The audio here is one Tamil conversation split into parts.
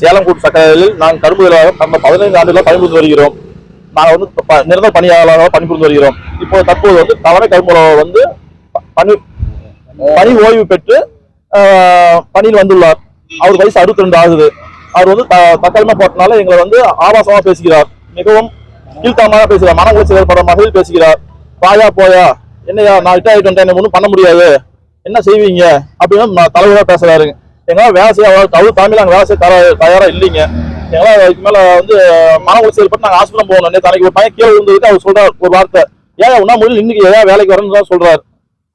சேலம் கூட்டு சர்க்கரையில் நாங்கள் கரும்பு தொழிலாளர் கடந்த 15 ஆண்டுகளாக பணிபுரிந்து வருகிறோம். நாங்கள் வந்து நிரந்தர பணியாளராக பணிபுரிந்து வருகிறோம். இப்போ தற்போது வந்து தலைமை கரும்புல வந்து பணி ஓய்வு பெற்று பணியில் வந்துள்ளார். அவர் வயசு 62 ஆகுது. அவர் வந்து தற்காலிகமா போட்டனால எங்களை வந்து ஆபாசமாக பேசுகிறார். மிகவும் கீழ்த்தரமாக பேசுகிறார். மன உளைச்சல் ஏற்படுற வகையில் பேசுகிறார். வாயா போயா, என்னையா நான் ரிட்டையர் ஆகிட்டு வந்தேன், ஒன்றும் பண்ண முடியாது, என்ன செய்வீங்க அப்படின்னு தலைவராக பேசுறாருங்க. எங்களால் வேலை செய்ய அவர் தலைமையில் நாங்கள் வேலை செய்ய தயாரா இல்லைங்க. எங்களால் அதுக்கு மேல வந்து மன உளைச்சல் ஏற்பட்டு நாங்கள் ஹாஸ்பிட்டல் போகணும். தனக்கு ஒரு பையன் கீழே விழுந்ததுக்கு அவர் சொல்றாரு ஒரு வார்த்தை, ஏன் உன்னா முடியல இன்னைக்கு ஏன் வேலைக்கு வரணும்னு தான் சொல்றாரு.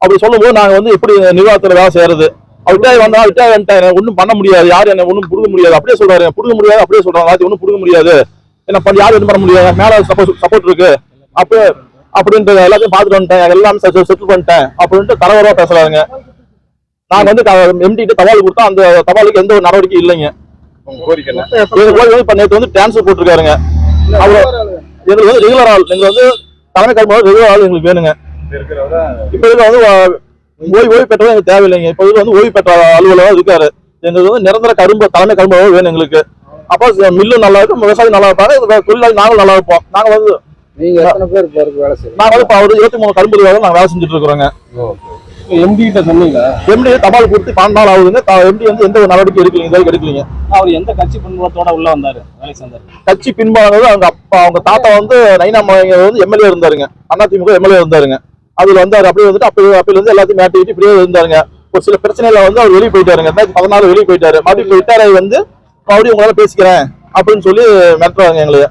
அப்படி சொல்லும்போது நாங்கள் வந்து எப்படி நிர்வாகத்தில் வேலை செய்யறது, ரிட்டையர் வந்தா ரிட்டையர் வந்துட்டேன், ஒன்றும் பண்ண முடியாது, யாரும் என்ன ஒன்றும் புடுங்க முடியாது அப்படியே சொல்றாரு. புடுங்க முடியாது அப்படியே சொல்றாங்க, ஒன்றும் புடுங்க முடியாது, என்ன பண்ணி யாரும் எதுவும் பண்ண முடியாது, மேல சப்போர்ட் இருக்கு அப்படின்ட்டு எல்லாத்தையும் பார்த்துட்டு வந்துட்டேன், எல்லாமே செட்டில் பண்ணிட்டேன் அப்படின்ட்டு தலைவராக பேசுறாங்க. நாங்க வந்து எம்டி தபால் கொடுத்தா அந்த தபாலுக்கு எந்த ஒரு நடவடிக்கை இல்லைங்க. நேற்று வந்து டிரான்ஸ்பர் போட்டிருக்காருங்க. எங்களுக்கு வந்து ரெகுலர் ஆள், எங்களுக்கு வந்து தலைமை கல்வி ரெகுலர் ஆள் எங்களுக்கு வேணுங்க. இப்ப இதுல வந்து ஓய்வு பெற்றதும் எங்களுக்கு தேவையில்லைங்க. இப்ப இதுல வந்து ஓய்வு பெற்ற அலுவலகம் இருக்காரு. எங்களுக்கு வந்து நிரந்தர தலைமை கல்வி வேணும் எங்களுக்கு. அப்போ மில்லும் நல்லா இருக்கும், விவசாயம் நல்லா இருப்பாங்க, தொழிலாளி நாங்களும் நல்லா இருப்போம். நாங்க வந்து நாங்க வந்து அவர் 23 கரும்பு நாங்க வேலை செஞ்சுட்டு இருக்கிறோங்க. எம்டி கிட்ட சொன்னீங்க? எம்டி தபால் கொடுத்து 12 நாள் ஆகுதுங்க. எம்டி வந்து எந்த ஒரு நடவடிக்கை எடுக்கலீங்க. அவர் எந்த கட்சி பின்புலத்தோட உள்ள வந்தாரு, வேலைக்கு சேர்ந்தாரு? கட்சி பின்பானது அவங்க தாத்தா வந்து நைனாமலைங்க வந்து எம்எல்ஏ இருந்தாருங்க, அதிமுக எம்எல்ஏ இருந்தாருங்க. அதுல வந்தாரு. அப்படியே வந்துட்டு அப்பல இருந்து எல்லாத்தையும் மாட்டிக்கிட்டு இப்படியே இருந்தாருங்க. ஒரு சில பிரச்சனையில வந்து அவர் வெளியே போயிட்டாருங்க. 2016 வெளியே போயிட்டாரு. மறுபடியும் ரிட்டையர் ஆகி வந்து மறுபடியும் உங்களால பேசிக்கிறேன் அப்படின்னு சொல்லி மிரட்டுறாங்க எங்களை.